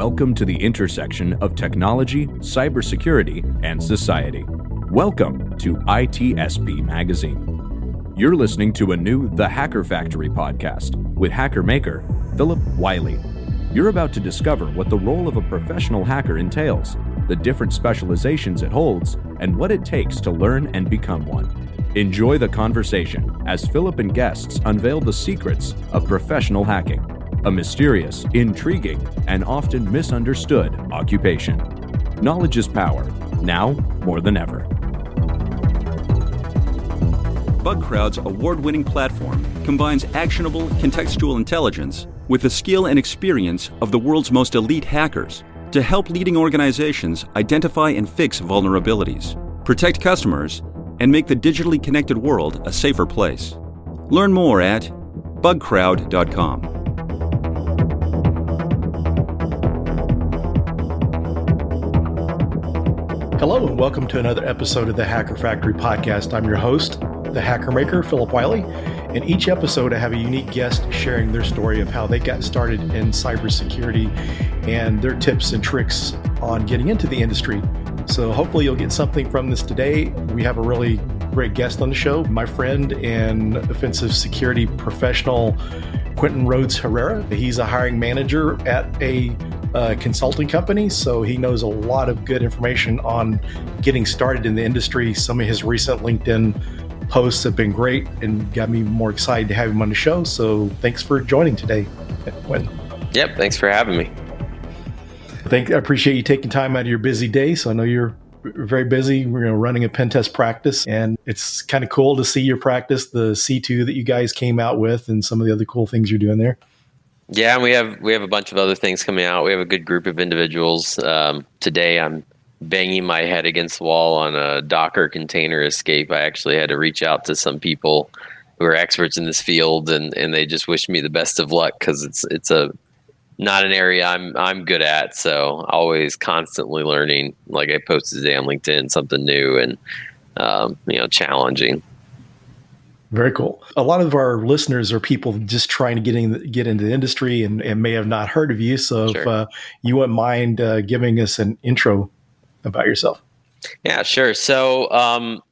Welcome to the intersection of technology, cybersecurity, and society. Welcome to ITSP Magazine. You're listening to a new The Hacker Factory podcast with hacker maker Phillip Wylie. You're about to discover what the role of a professional hacker entails, the different specializations it holds, and what it takes to learn and become one. Enjoy the conversation as Phillip and guests unveil the secrets of professional hacking, a mysterious, intriguing, and often misunderstood occupation. Knowledge is power, now more than ever. BugCrowd's award-winning platform combines actionable contextual intelligence with the skill and experience of the world's most elite hackers to help leading organizations identify and fix vulnerabilities, protect customers, and make the digitally connected world a safer place. Learn more at bugcrowd.com. Hello and welcome to another episode of the Hacker Factory podcast. I'm your host, the hacker maker, Phillip Wylie. In each episode, I have a unique guest sharing their story of how they got started in cybersecurity and their tips and tricks on getting into the industry. So hopefully you'll get something from this today. We have a really great guest on the show, my friend and offensive security professional, Quentin Rhoads-Herrera. He's a hiring manager at a consulting company, so he knows a lot of good information on getting started in the industry. Some of his recent LinkedIn posts have been great and got me more excited to have him on the show. So thanks for joining today, Quentin. Yep, thanks for having me. I appreciate you taking time out of your busy day. So I know you're very busy. We're running a pen test practice, and it's kind of cool to see your practice, the C2 that you guys came out with, and some of the other cool things you're doing there. Yeah, and we have a bunch of other things coming out. We have a good group of individuals. Today, I'm banging my head against the wall on a Docker container escape. I actually had to reach out to some people who are experts in this field, and they just wished me the best of luck because it's not an area I'm good at. So always constantly learning. Like I posted today on LinkedIn, something new and challenging. Very cool. A lot of our listeners are people just trying to get into the industry and may have not heard of you. So Sure. If you wouldn't mind giving us an intro about yourself. Yeah, sure. So,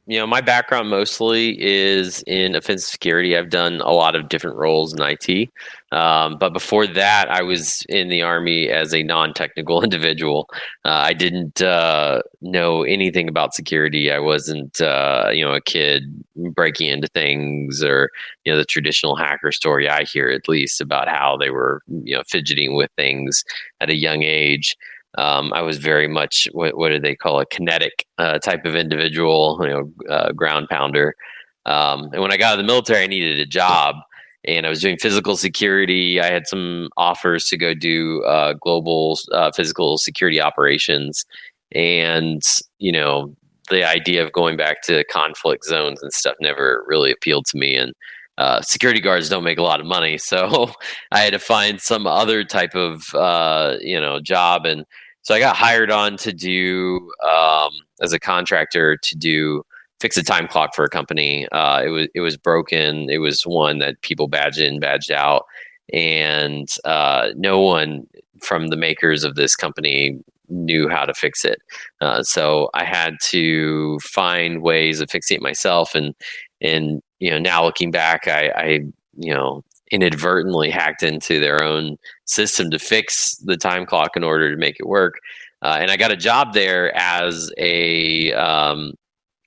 my background mostly is in offensive security. I've done a lot of different roles in IT. But before that, I was in the Army as a non-technical individual. I didn't know anything about security. I wasn't, a kid breaking into things or, the traditional hacker story I hear, at least, about how they were, fidgeting with things at a young age. I was very much what do they call a kinetic type of individual, ground pounder. And when I got out of the military, I needed a job, and I was doing physical security. I had some offers to go do global physical security operations, and the idea of going back to conflict zones and stuff never really appealed to me. And security guards don't make a lot of money, so I had to find some other type of job. And so I got hired on to do as a contractor to fix a time clock for a company. It was broken. It was one that people badged in, badged out, and no one from the makers of this company knew how to fix it. So I had to find ways of fixing it myself. And now looking back, I inadvertently hacked into their own system to fix the time clock in order to make it work. And I got a job there as a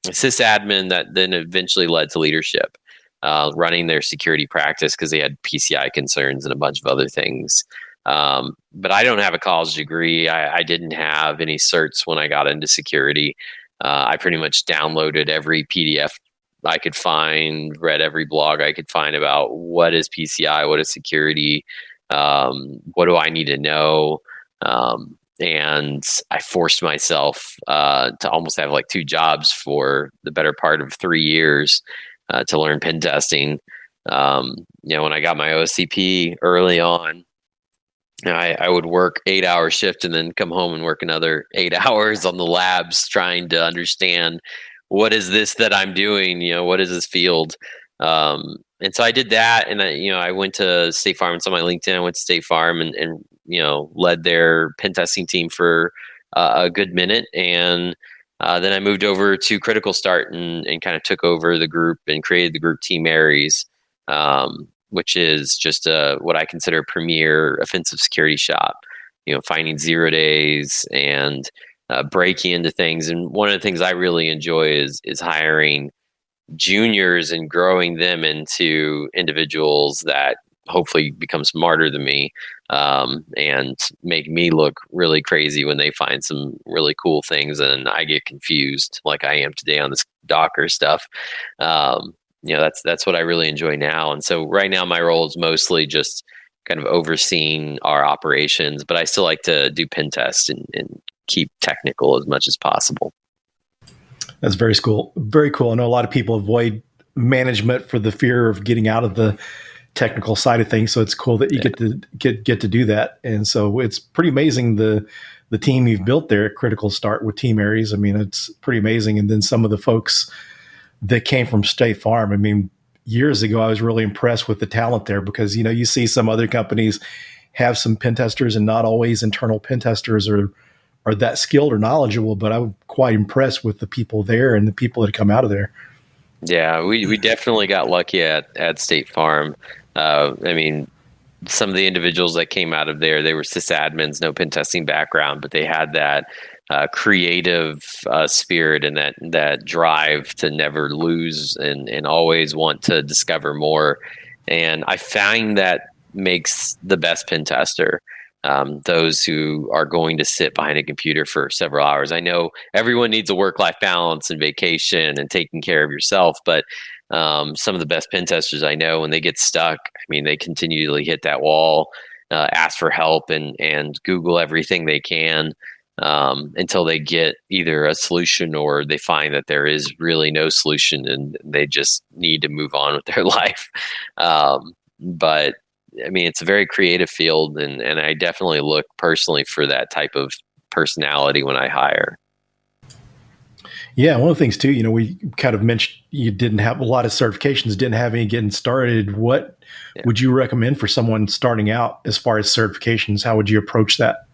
sysadmin that then eventually led to leadership, running their security practice because they had PCI concerns and a bunch of other things. But I don't have a college degree. I didn't have any certs when I got into security. I pretty much downloaded every PDF I could find, read every blog I could find about what is PCI, what is security, what do I need to know, and I forced myself to almost have like 2 jobs for the better part of 3 years to learn pen testing. When I got my OSCP early on, I would work 8-hour shift and then come home and work another 8 hours on the labs trying to understand what is this that I'm doing? What is this field? And so I did that, and I went to State Farm. It's on my LinkedIn. I went to State Farm and led their pen testing team for a good minute. And then I moved over to Critical Start and kind of took over the group and created the group Team Aries, which is just what I consider a premier offensive security shop, finding 0 days and breaking into things. And one of the things I really enjoy is hiring juniors and growing them into individuals that hopefully become smarter than me, and make me look really crazy when they find some really cool things and I get confused like I am today on this Docker stuff. That's what I really enjoy now. And so right now my role is mostly just kind of overseeing our operations, but I still like to do pen tests and keep technical as much as possible. That's very cool. Very cool. I know a lot of people avoid management for the fear of getting out of the technical side of things. So it's cool that you get to do that. And so it's pretty amazing the team you've built there at Critical Start with Team Aries. I mean, it's pretty amazing. And then some of the folks that came from State Farm. I mean, years ago, I was really impressed with the talent there because, you see some other companies have some pen testers and not always internal pen testers are that skilled or knowledgeable, but I'm quite impressed with the people there and the people that come out of there. Yeah, we definitely got lucky at State Farm. I mean, some of the individuals that came out of there, they were sysadmins, no pen testing background, but they had that creative spirit and that drive to never lose and always want to discover more. And I find that makes the best pen tester. Those who are going to sit behind a computer for several hours. I know everyone needs a work-life balance and vacation and taking care of yourself, but some of the best pen testers I know, when they get stuck, I mean, they continually hit that wall, ask for help and Google everything they can until they get either a solution or they find that there is really no solution and they just need to move on with their life. But I mean, it's a very creative field, and I definitely look personally for that type of personality when I hire. Yeah, one of the things too, we kind of mentioned you didn't have a lot of certifications, didn't have any getting started. What would you recommend for someone starting out as far as certifications? How would you approach that?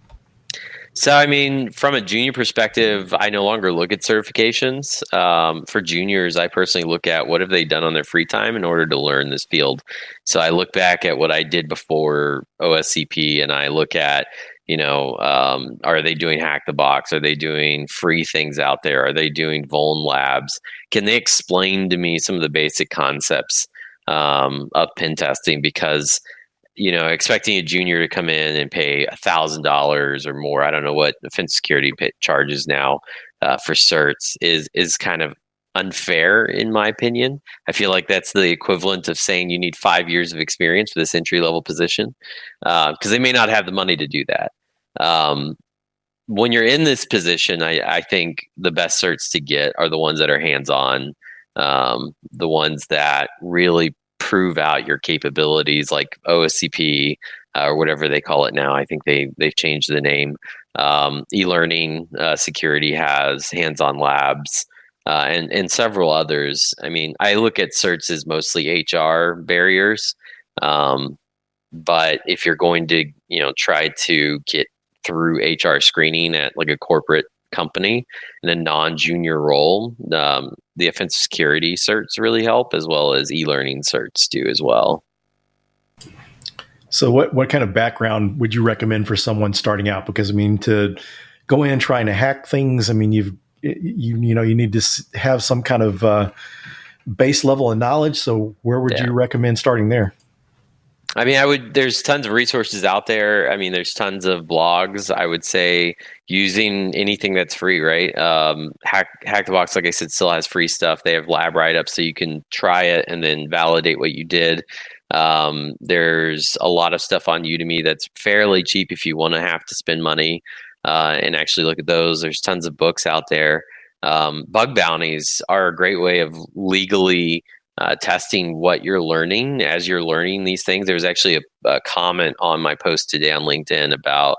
So, I mean, from a junior perspective, I no longer look at certifications. For juniors, I personally look at what have they done on their free time in order to learn this field. So I look back at what I did before OSCP and I look at, are they doing Hack the Box? Are they doing free things out there? Are they doing Vuln Labs? Can they explain to me some of the basic concepts of pen testing? Because expecting a junior to come in and pay $1,000 or more, I don't know what offensive security charges now for certs, is kind of unfair in my opinion. I feel like that's the equivalent of saying you need 5 years of experience for this entry-level position, because they may not have the money to do that. When you're in this position, I think the best certs to get are the ones that are hands-on, the ones that really prove out your capabilities, like OSCP or whatever they call it now. I think they've changed the name. E-learning security has hands-on labs and several others. I mean, I look at certs as mostly HR barriers, but if you're going to try to get through HR screening at like a corporate company in a non-junior role, the offensive security certs really help, as well as e-learning certs do as well. So what kind of background would you recommend for someone starting out? Because I mean, to go in trying to hack things, I mean, you need to have some kind of base level of knowledge. So where would you recommend starting there? I mean, there's tons of resources out there. I mean, there's tons of blogs. I would say using anything that's free, right? Hack the Box, like I said, still has free stuff. They have lab write-ups so you can try it and then validate what you did. There's a lot of stuff on Udemy that's fairly cheap if you want to have to spend money and actually look at those. There's tons of books out there. Bug bounties are a great way of legally testing what you're learning as you're learning these things. There's actually a comment on my post today on LinkedIn about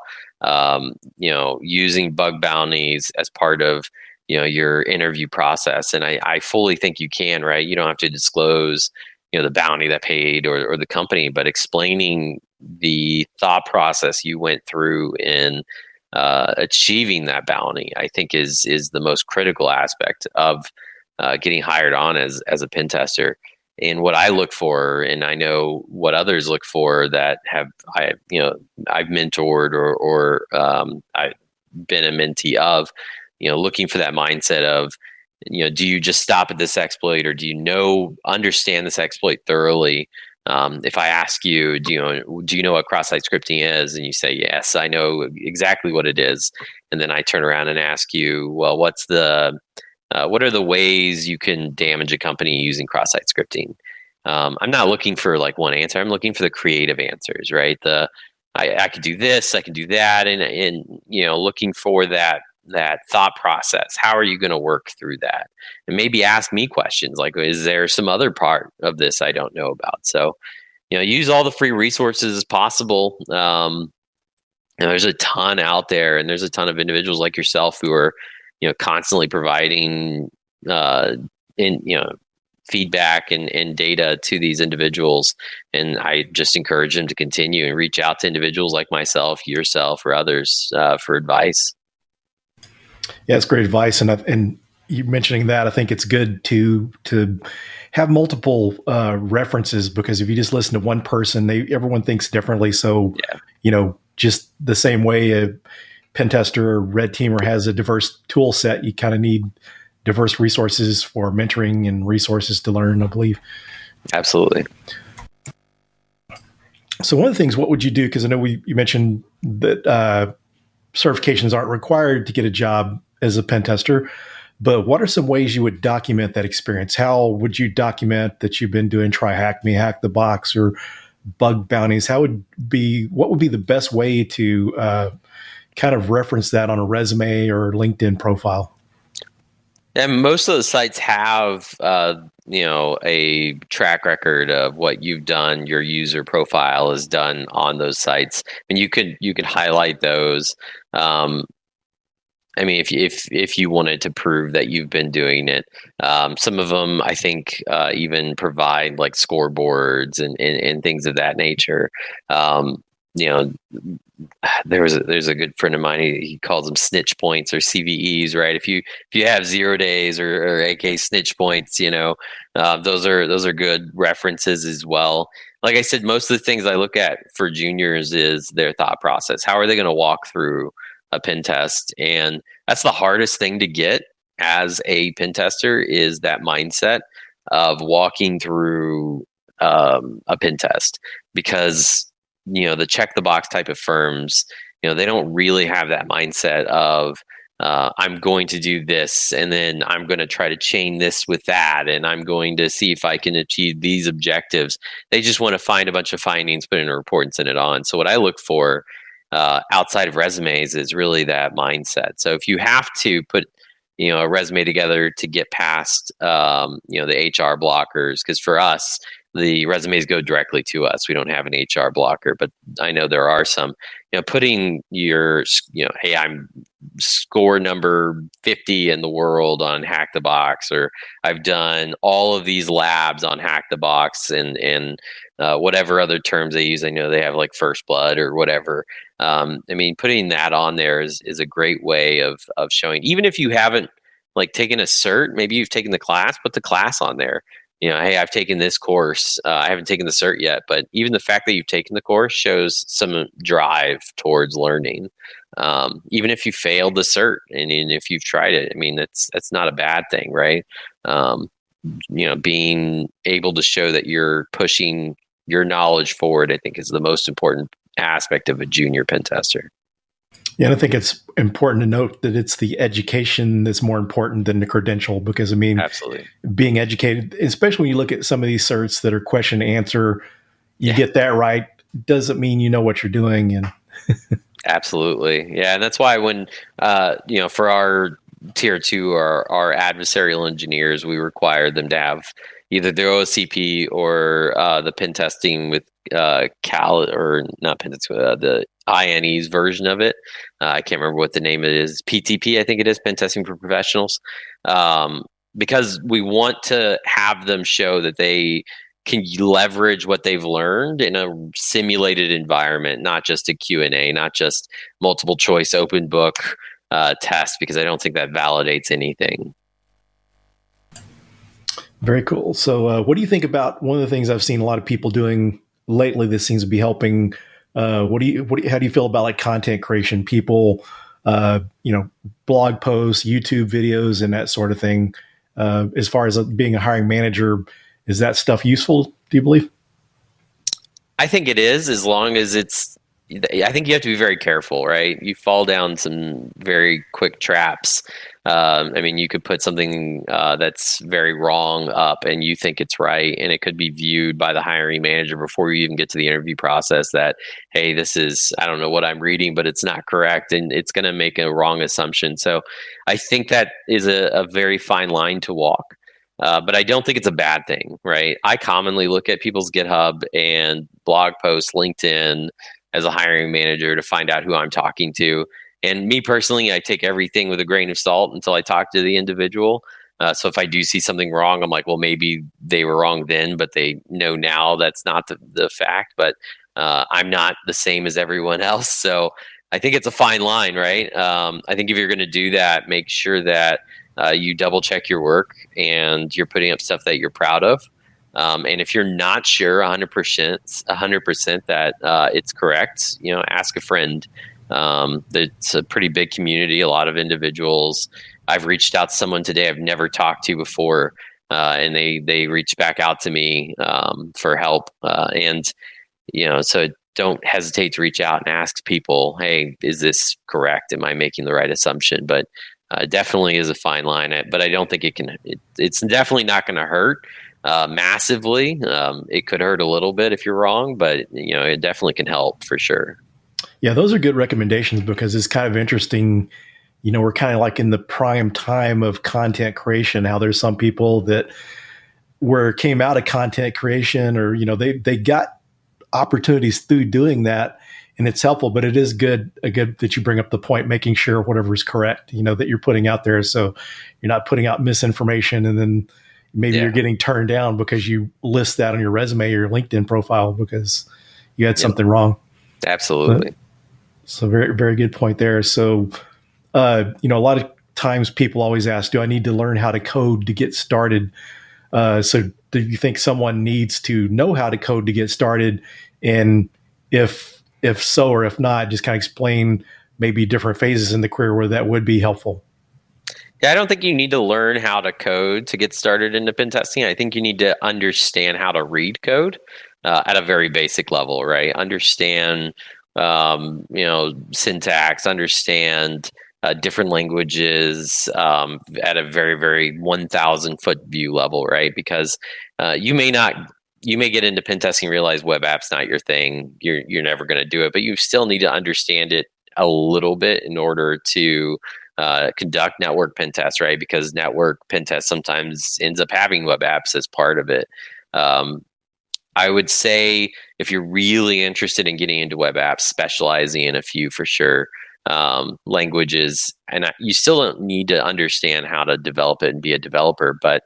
using bug bounties as part of your interview process, and I fully think you can. Right, you don't have to disclose the bounty that paid or the company, but explaining the thought process you went through in achieving that bounty, I think is the most critical aspect of getting hired on as a pen tester. And what I look for, and I know what others look for that I've mentored or I've been a mentee of, looking for that mindset of, do you just stop at this exploit, or do you understand this exploit thoroughly? If I ask you, do you know what cross-site scripting is? And you say, yes, I know exactly what it is. And then I turn around and ask you, well, what are the ways you can damage a company using cross-site scripting? I'm not looking for like one answer. I'm looking for the creative answers, right? I could do this, I can do that, and looking for that thought process. How are you going to work through that? And maybe ask me questions like, is there some other part of this I don't know about? So, use all the free resources as possible. There's a ton out there, and there's a ton of individuals like yourself who are, constantly providing, feedback and data to these individuals. And I just encourage them to continue and reach out to individuals like myself, yourself, or others for advice. Yeah, it's great advice. And you mentioning that, I think it's good to have multiple references, because if you just listen to one person, everyone thinks differently. So, just the same way a pen tester or red teamer has a diverse tool set, you kind of need diverse resources for mentoring and resources to learn, I believe. Absolutely. So one of the things, what would you do? Because I know you mentioned that certifications aren't required to get a job as a pen tester, but what are some ways you would document that experience? How would you document that you've been doing Try Hack Me, Hack the Box, or bug bounties? What would be the best way to kind of reference that on a resume or LinkedIn profile? And most of the sites have, a track record of what you've done. Your user profile is done on those sites, and you could highlight those. If you wanted to prove that you've been doing it, some of them I think even provide like scoreboards and things of that nature. There's a good friend of mine. He calls them snitch points or CVEs, right? If you have 0 days or AK snitch points, those are good references as well. Like I said, most of the things I look at for juniors is their thought process. How are they going to walk through a pen test? And that's the hardest thing to get as a pen tester, is that mindset of walking through a pen test, because the check the box type of firms, they don't really have that mindset of I'm going to do this, and then I'm going to try to chain this with that, and I'm going to see if I can achieve these objectives. They just want to find a bunch of findings, put in a report, and send it on. So what I look for outside of resumes is really that mindset. So if you have to put a resume together to get past the HR blockers, because for us, the resumes go directly to us. We don't have an HR blocker, but I know there are some. Putting your, hey, I'm score number 50 in the world on Hack the Box, or I've done all of these labs on Hack the Box, and whatever other terms they use. I know they have like First Blood or whatever. Putting that on there is a great way of showing, even if you haven't like taken a cert, maybe you've taken the class, put the class on there. Hey, I've taken this course. I haven't taken the cert yet, but even the fact that you've taken the course shows some drive towards learning. Even if you failed the cert, and if you've tried it, that's not a bad thing, right? Being able to show that you're pushing your knowledge forward, I think, is the most important aspect of a junior pen tester. Yeah, and I think it's important to note that it's the education that's more important than the credential, because absolutely, being educated, especially when you look at some of these certs that are question and answer, you get that right, doesn't mean you know what you're doing. And absolutely, yeah, and that's why when for our tier 2 or our adversarial engineers, we require them to have either their OSCP or the pen testing with Cal, or not pen testing, the INE's version of it. I can't remember what the name it is. PTP, I think it is, pen testing for professionals. Because we want to have them show that they can leverage what they've learned in a simulated environment, not just a Q&A, not just multiple choice open book test, because I don't think that validates anything. Very cool. So what do you think about one of the things I've seen a lot of people doing lately that seems to be helping? How do you feel about like content creation? People, blog posts, YouTube videos, and that sort of thing. As far as being a hiring manager, is that stuff useful, do you believe? I think it is, as long as I think you have to be very careful, right? You fall down some very quick traps. You could put something that's very wrong up and you think it's right, and it could be viewed by the hiring manager before you even get to the interview process that, hey, I don't know what I'm reading, but it's not correct, and it's going to make a wrong assumption. So I think that is a very fine line to walk. But I don't think it's a bad thing, right? I commonly look at people's GitHub and blog posts, LinkedIn, as a hiring manager to find out who I'm talking to. And me personally, I take everything with a grain of salt until I talk to the individual. So if I do see something wrong, I'm like, well, maybe they were wrong then, but they know now that's not the fact. But I'm not the same as everyone else. So I think it's a fine line, right? I think if you're going to do that, make sure that you double check your work and you're putting up stuff that you're proud of. And if you're not sure 100% that it's correct, ask a friend. It's a pretty big community, a lot of individuals. I've reached out to someone today I've never talked to before, and they reached back out to me for help. So don't hesitate to reach out and ask people, hey, is this correct? Am I making the right assumption? But definitely is a fine line, but I don't think it's definitely not going to hurt massively. It could hurt a little bit if you're wrong, but it definitely can help for sure. Yeah, those are good recommendations because it's kind of interesting. We're kind of like in the prime time of content creation, how there's some people that came out of content creation or, they got opportunities through doing that. And it's helpful, but it is good that you bring up the point, making sure whatever is correct, that you're putting out there. So you're not putting out misinformation and then maybe you're getting turned down because you list that on your resume or your LinkedIn profile because you had something wrong. Absolutely. So very, very good point there. So, a lot of times people always ask, do I need to learn how to code to get started? So do you think someone needs to know how to code to get started? And if so, or if not, just kind of explain maybe different phases in the career where that would be helpful. Yeah, I don't think you need to learn how to code to get started into pen testing. I think you need to understand how to read code at a very basic level, right? Understand, syntax, understand different languages at a very, very 1,000-foot view level, right? Because you may get into pen testing and realize web app's not your thing. You're never going to do it, but you still need to understand it a little bit in order to conduct network pen tests, right? Because network pen test sometimes ends up having web apps as part of it. I would say if you're really interested in getting into web apps, specializing in a few for sure languages, and you still don't need to understand how to develop it and be a developer, but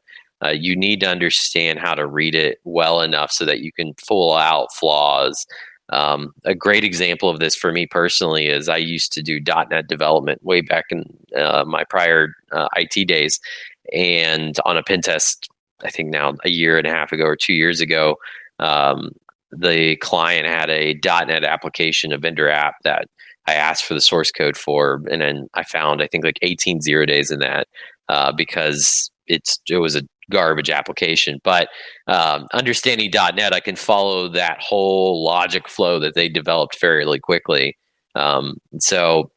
you need to understand how to read it well enough so that you can pull out flaws. A great example of this for me personally is I used to do .NET development way back in my prior IT days, and on a pen test, I think now a year and a half ago or 2 years ago, the client had a .NET application, a vendor app that I asked for the source code for, and then I found I think like 18 0 days in that because it was a garbage application. But understanding .NET, I can follow that whole logic flow that they developed fairly quickly. So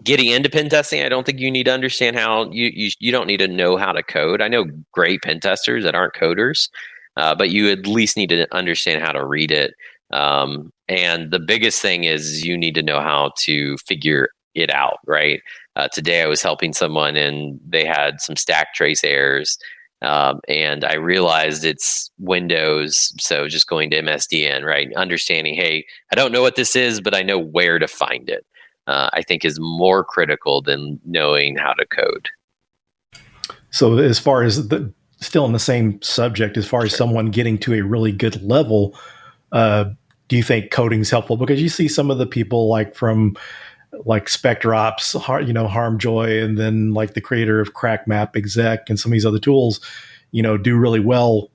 getting into pen testing, I don't think you need to understand how you don't need to know how to code. I know great pen testers that aren't coders, but you at least need to understand how to read it. And the biggest thing is you need to know how to figure it out, right? Today I was helping someone and they had some stack trace errors. And I realized it's Windows, so just going to MSDN, right? Understanding, hey, I don't know what this is, but I know where to find it, I think is more critical than knowing how to code. So as far as still in the same subject as far as someone getting to a really good level, do you think coding is helpful? Because you see some of the people like from like SpectreOps, Harmjoy, and then like the creator of CrackMap Exec and some of these other tools, do really well.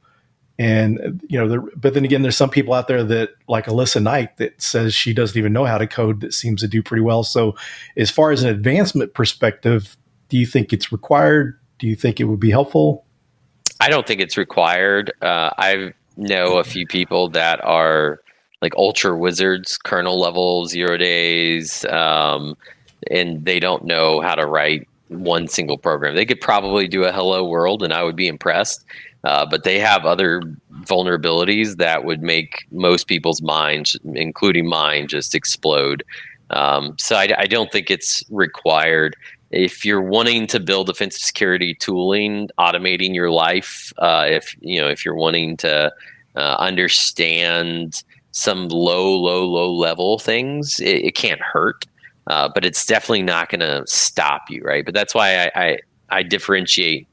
And, but then again, there's some people out there that like Alyssa Knight that says she doesn't even know how to code that seems to do pretty well. So as far as an advancement perspective, do you think it's required? Do you think it would be helpful? I don't think it's required. I know a few people that are like ultra wizards, kernel level, 0 days, and they don't know how to write one single program. They could probably do a hello world and I would be impressed. But they have other vulnerabilities that would make most people's minds, including mine, just explode. So I don't think it's required. If you're wanting to build offensive security tooling, automating your life, if you're wanting to understand some low level things, it can't hurt, but it's definitely not going to stop you, right? But that's why I differentiate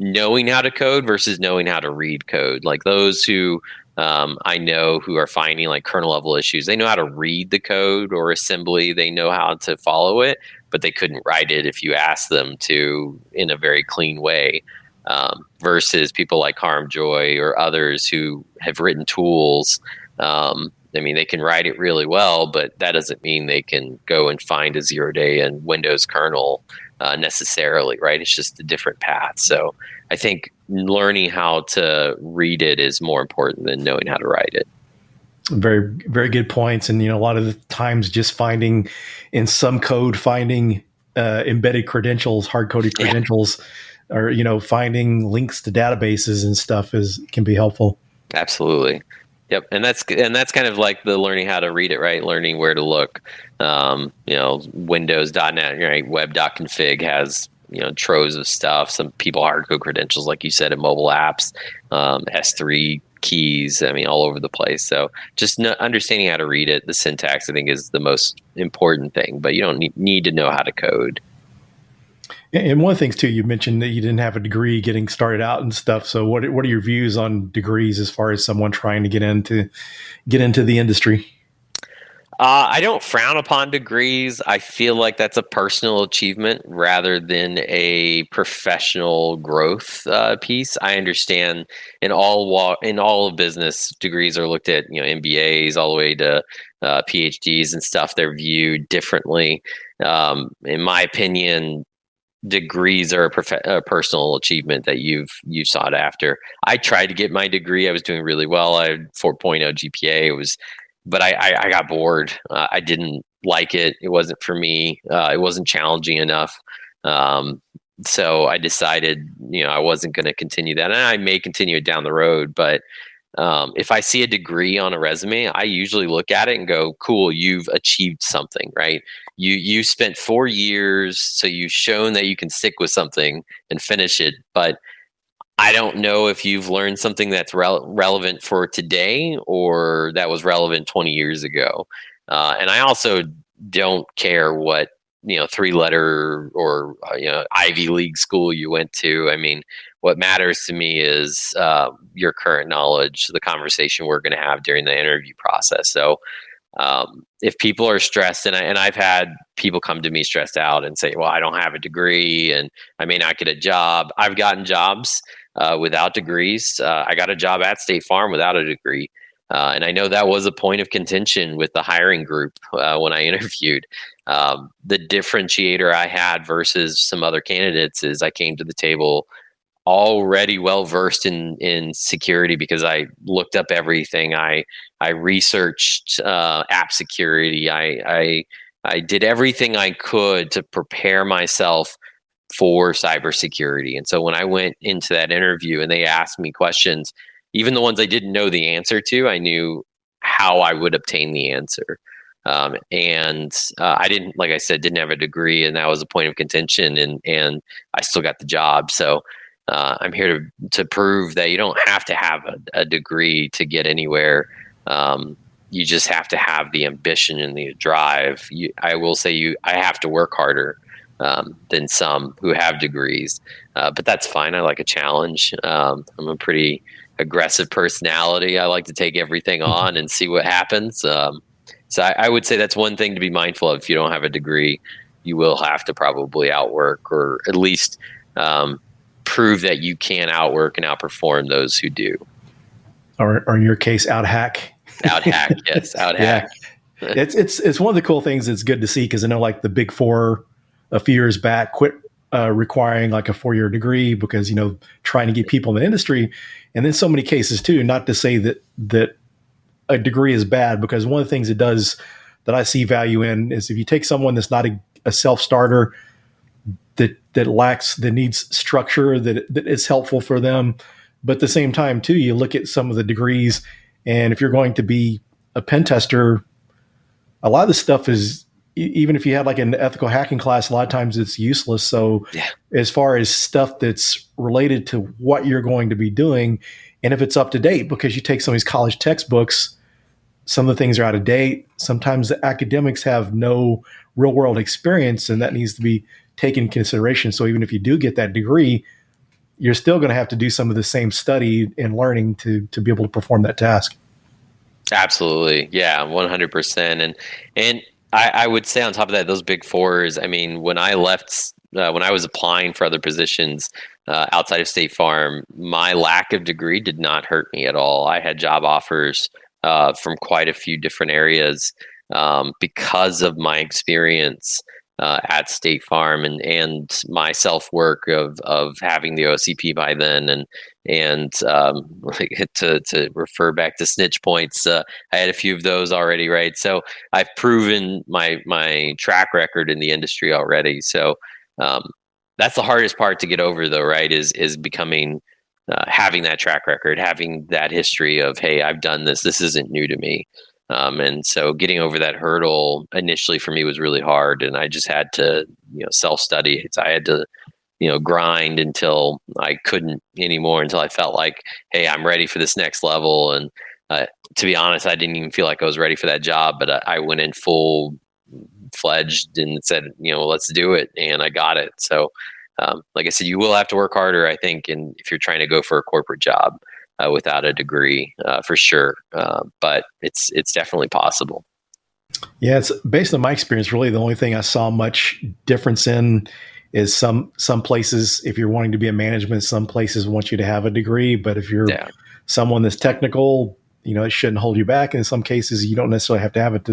knowing how to code versus knowing how to read code. Like those who I know who are finding like kernel level issues, they know how to read the code or assembly, they know how to follow it, but they couldn't write it if you asked them to in a very clean way. Versus people like Harmjoy or others who have written tools. They can write it really well, but that doesn't mean they can go and find a 0 day and Windows kernel necessarily, right? It's just a different path. So I think learning how to read it is more important than knowing how to write it. Very, very good points. And, a lot of the times just finding in some code, finding embedded credentials, hard-coded credentials, or, finding links to databases and stuff can be helpful. Absolutely. Yep. And that's kind of like the learning how to read it, right? Learning where to look. Windows.net, right? Web.config has, troves of stuff. Some people hard-code credentials, like you said, in mobile apps, S3 keys, all over the place. So just understanding how to read it, the syntax, I think, is the most important thing, but you don't need to know how to code. And one of the things too, you mentioned that you didn't have a degree getting started out and stuff. So what are your views on degrees as far as someone trying to get into the industry? I don't frown upon degrees. I feel like that's a personal achievement rather than a professional growth piece. I understand in all of business, degrees are looked at, MBAs all the way to PhDs and stuff. They're viewed differently. In my opinion, degrees are a personal achievement that you've sought after. I tried to get my degree. I was doing really well. I had 4.0 GPA. But I got bored. I didn't like it. It wasn't for me. It wasn't challenging enough. So I decided, I wasn't going to continue that. And I may continue it down the road. But if I see a degree on a resume, I usually look at it and go, cool, you've achieved something, right? You spent 4 years, so you've shown that you can stick with something and finish it. But I don't know if you've learned something that's relevant for today or that was relevant 20 years ago. And I also don't care what, 3-letter or, Ivy League school you went to. What matters to me is your current knowledge, the conversation we're going to have during the interview process. So if people are stressed, and I've had people come to me stressed out and say, well, I don't have a degree and I may not get a job. I've gotten jobs without degrees. I got a job at State Farm without a degree. And I know that was a point of contention with the hiring group when I interviewed. The differentiator I had versus some other candidates is I came to the table already well versed in security because I looked up everything. I researched app security. I did everything I could to prepare myself for cybersecurity. And so when I went into that interview and they asked me questions, even the ones I didn't know the answer to, I knew how I would obtain the answer. And I didn't, like I said, didn't have a degree, and that was a point of contention, and I still got the job. So I'm here to prove that you don't have to have a degree to get anywhere. You just have to have the ambition and the drive. I will say I have to work harder. than some who have degrees. But that's fine. I like a challenge. I'm a pretty aggressive personality. I like to take everything on and see what happens. So I would say that's one thing to be mindful of. If you don't have a degree, you will have to probably outwork, or at least prove that you can outwork and outperform those who do. Or in your case, out-hack. Out-hack, yes, out-hack. Yeah. It's one of the cool things that's good to see, because I know like the Big Four a few years back quit requiring like a 4-year degree because, trying to get people in the industry. And then so many cases too, not to say that a degree is bad, because one of the things it does that I see value in is if you take someone that's not a self-starter, that lacks, that needs structure, that is helpful for them. But at the same time too, you look at some of the degrees, and if you're going to be a pen tester, a lot of the stuff is, even if you had like an ethical hacking class, a lot of times it's useless. So as far as stuff that's related to what you're going to be doing, and if it's up to date, because you take some of these college textbooks, some of the things are out of date. Sometimes the academics have no real world experience, and that needs to be taken into consideration. So even if you do get that degree, you're still going to have to do some of the same study and learning to be able to perform that task. Absolutely. Yeah, 100%. And I would say on top of that, those Big Fours, I mean, when I left, when I was applying for other positions outside of State Farm, my lack of degree did not hurt me at all. I had job offers from quite a few different areas because of my experience at State Farm and my self-work of having the OSCP by then, and to refer back to snitch points, I had a few of those already, right? So I've proven my track record in the industry already. So that's the hardest part to get over, though, right? Is becoming having that track record, having that history of, hey, I've done this. This isn't new to me. And so getting over that hurdle initially for me was really hard, and I just had to, self-study. I had to, grind until I couldn't anymore, until I felt like, hey, I'm ready for this next level. And to be honest, I didn't even feel like I was ready for that job, but I went in full fledged and said, let's do it. And I got it. So, like I said, you will have to work harder, I think, and if you're trying to go for a corporate job without a degree, for sure. But it's definitely possible. Yeah, it's based on my experience. Really, the only thing I saw much difference in is some places, if you're wanting to be in management, some places want you to have a degree. But if you're someone that's technical, it shouldn't hold you back. In some cases, you don't necessarily have to have it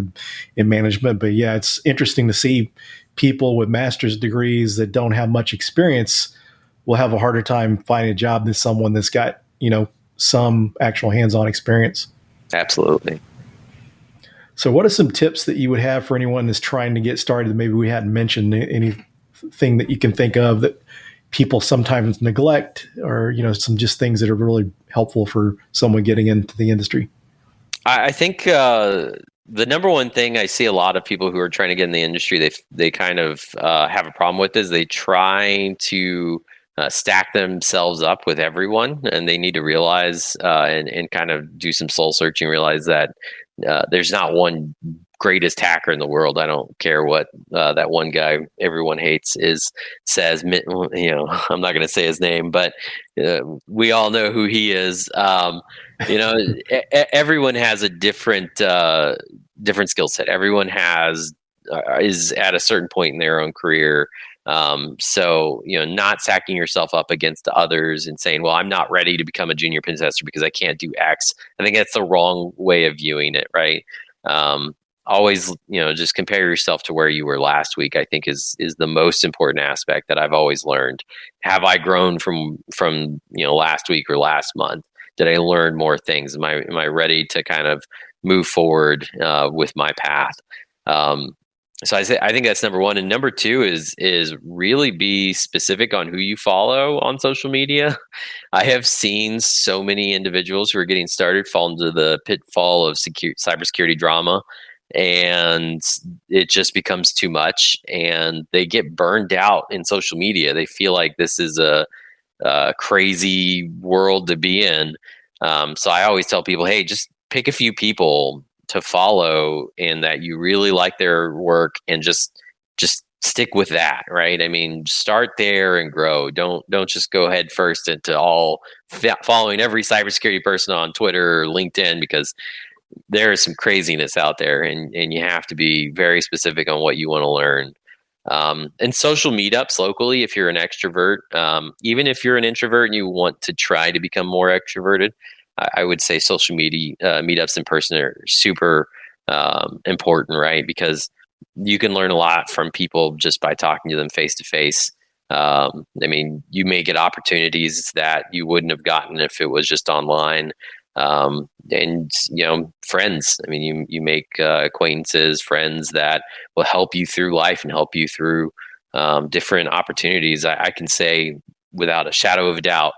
in management. But yeah, it's interesting to see people with master's degrees that don't have much experience will have a harder time finding a job than someone that's got, some actual hands-on experience. Absolutely. So what are some tips that you would have for anyone that's trying to get started that maybe we hadn't mentioned? Anything that you can think of that people sometimes neglect, or, some just things that are really helpful for someone getting into the industry? I think the number one thing I see a lot of people who are trying to get in the industry, they kind of have a problem with, is they try to stack themselves up with everyone, and they need to realize and kind of do some soul searching, realize that there's not one greatest hacker in the world. I don't care what that one guy everyone hates says. I'm not going to say his name, but we all know who he is. Everyone has a different skill set. Everyone is at a certain point in their own career. So, not stacking yourself up against others and saying, well, I'm not ready to become a junior pen tester because I can't do X. I think that's the wrong way of viewing it, right? Always, just compare yourself to where you were last week, I think is the most important aspect that I've always learned. Have I grown from last week or last month? Did I learn more things? Am I ready to kind of move forward with my path? So I think that's number one. And number two is really be specific on who you follow on social media. I have seen so many individuals who are getting started fall into the pitfall of cybersecurity drama, and it just becomes too much, and they get burned out in social media. They feel like this is a crazy world to be in. So I always tell people, hey, just pick a few people to follow and that you really like their work, and just stick with that, right? I mean, start there and grow. Don't just go head first into following every cybersecurity person on Twitter or LinkedIn, because there is some craziness out there, and you have to be very specific on what you want to learn. And social meetups locally, if you're an extrovert, even if you're an introvert and you want to try to become more extroverted, I would say social media meetups in person are super important, right? Because you can learn a lot from people just by talking to them face to face. I mean, you may get opportunities that you wouldn't have gotten if it was just online. And friends. I mean, you make acquaintances, friends that will help you through life and help you through different opportunities. I can say without a shadow of a doubt,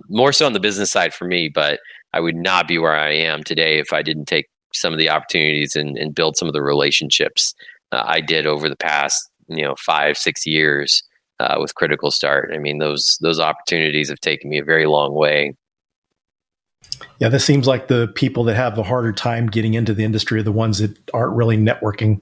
more so on the business side for me, but I would not be where I am today if I didn't take some of the opportunities and build some of the relationships I did over the past 5-6 years with Critical Start. I mean, those opportunities have taken me a very long way. Yeah, this seems like the people that have a harder time getting into the industry are the ones that aren't really networking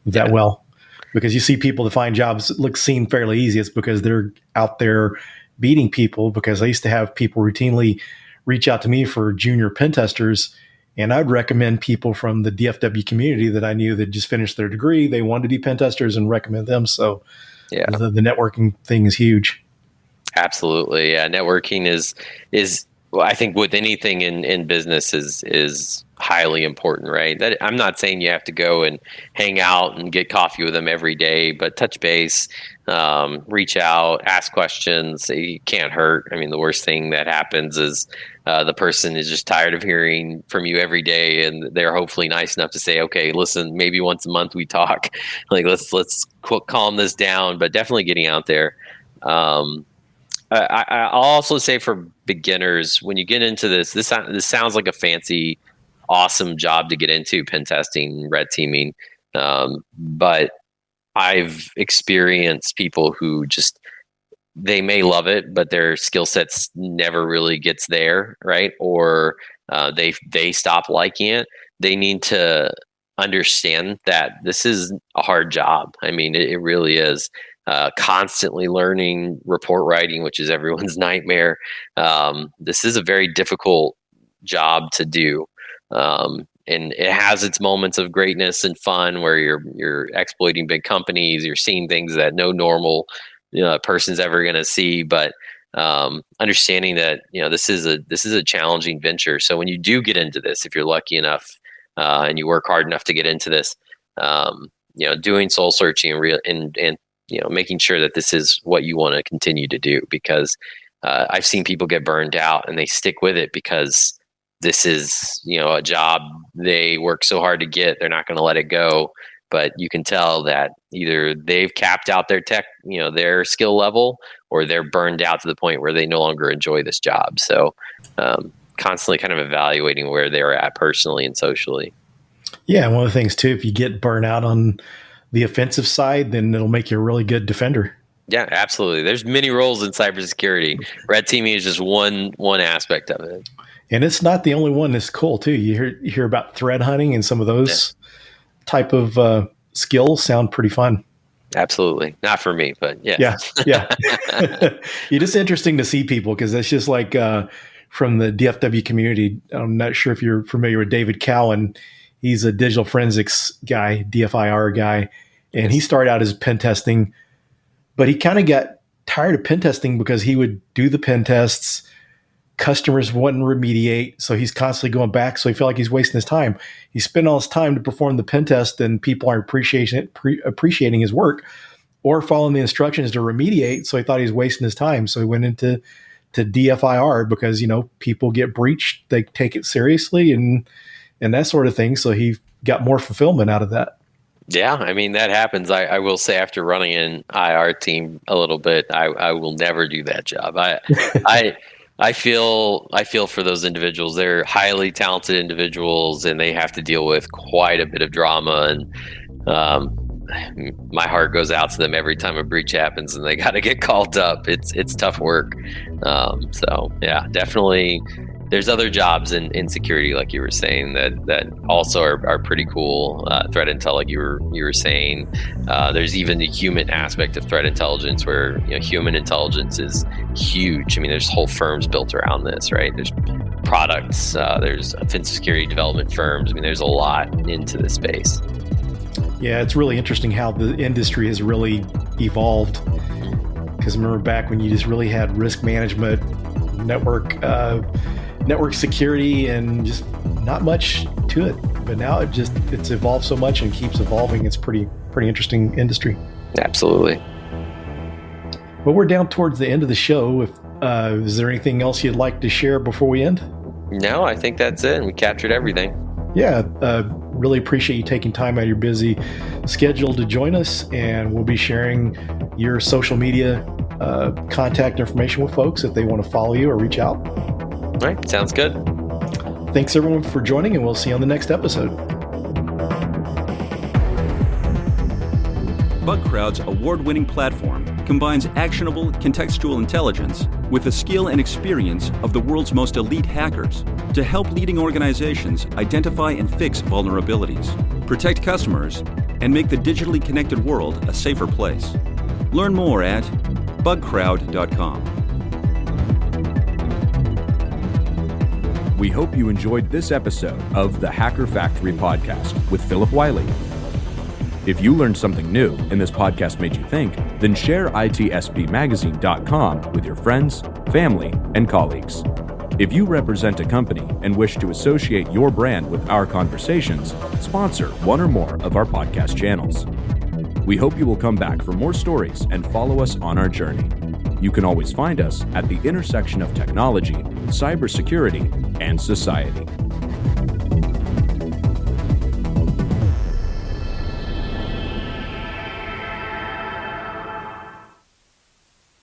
that well. Because you see people that find jobs that seem fairly easy. It's because they're out there beating people. Because I used to have people routinely reach out to me for junior pen testers, and I'd recommend people from the DFW community that I knew that just finished their degree. They wanted to be pen testers and recommend them. So the networking thing is huge. Absolutely. Yeah. Networking is well, I think with anything in business is highly important, right? That I'm not saying you have to go and hang out and get coffee with them every day, but touch base, reach out, ask questions. It can't hurt. I mean, the worst thing that happens is the person is just tired of hearing from you every day, and they're hopefully nice enough to say, okay, listen, maybe once a month we talk. Like let's calm this down, but definitely getting out there. I'll also say for beginners, when you get into this sounds like a fancy, awesome job to get into, pen testing, red teaming. But I've experienced people who they may love it, but their skill sets never really gets there, right? Or they stop liking it. They need to understand that this is a hard job. I mean, it really is. Constantly learning report writing, which is everyone's nightmare. This is a very difficult job to do. And it has its moments of greatness and fun where you're exploiting big companies, you're seeing things that no normal person's ever going to see. But understanding that this is a challenging venture. So when you do get into this, if you're lucky enough and you work hard enough to get into this, doing soul searching and making sure that this is what you want to continue to do, because I've seen people get burned out and they stick with it because this is, a job they work so hard to get, they're not going to let it go. But you can tell that either they've capped out their their skill level, or they're burned out to the point where they no longer enjoy this job. So constantly kind of evaluating where they're at personally and socially. Yeah. And one of the things too, if you get burnt out on the offensive side, then it'll make you a really good defender. Yeah, absolutely. There's many roles in cybersecurity. Red teaming is just one aspect of it. And it's not the only one that's cool too. You hear about thread hunting, and some of those type of skills sound pretty fun. Absolutely. Not for me, but yeah. Yeah. It's just interesting to see people, because it's just like from the DFW community. I'm not sure if you're familiar with David Cowan. He's a digital forensics guy, DFIR guy, and he started out as pen testing, but he kind of got tired of pen testing because he would do the pen tests. Customers wouldn't remediate, so he's constantly going back. So he felt like he's wasting his time. He spent all his time to perform the pen test, and people aren't appreciating his work or following the instructions to remediate. So he thought he was wasting his time. So he went into DFIR because people get breached, they take it seriously, and that sort of thing. So he got more fulfillment out of that. Yeah, I mean, that happens. I will say, after running an IR team a little bit, I will never do that job. I feel for those individuals. They're highly talented individuals, and they have to deal with quite a bit of drama. And my heart goes out to them every time a breach happens and they got to get called up. It's tough work. So yeah, definitely there's other jobs in security, like you were saying, that also are pretty cool. Threat intel, like you were saying. There's even the human aspect of threat intelligence, where human intelligence is huge. I mean, there's whole firms built around this, right? There's products. There's offensive security development firms. I mean, there's a lot into this space. Yeah, it's really interesting how the industry has really evolved. Because remember back when you just really had risk management, network security, and just not much to it. But now it's evolved so much and keeps evolving. It's pretty interesting industry. Absolutely. Well, we're down towards the end of the show. Is there anything else you'd like to share before we end? No, I think that's it. We captured everything. Yeah, really appreciate you taking time out of your busy schedule to join us, and we'll be sharing your social media contact information with folks if they want to follow you or reach out. All right, sounds good. Thanks everyone for joining, and we'll see you on the next episode. BugCrowd's award-winning platform combines actionable contextual intelligence with the skill and experience of the world's most elite hackers to help leading organizations identify and fix vulnerabilities, protect customers, and make the digitally connected world a safer place. Learn more at bugcrowd.com. We hope you enjoyed this episode of the Hacker Factory podcast with Phillip Wylie. If you learned something new and this podcast made you think, then share itspmagazine.com with your friends, family, and colleagues. If you represent a company and wish to associate your brand with our conversations, sponsor one or more of our podcast channels. We hope you will come back for more stories and follow us on our journey. You can always find us at the intersection of technology, cybersecurity, and society.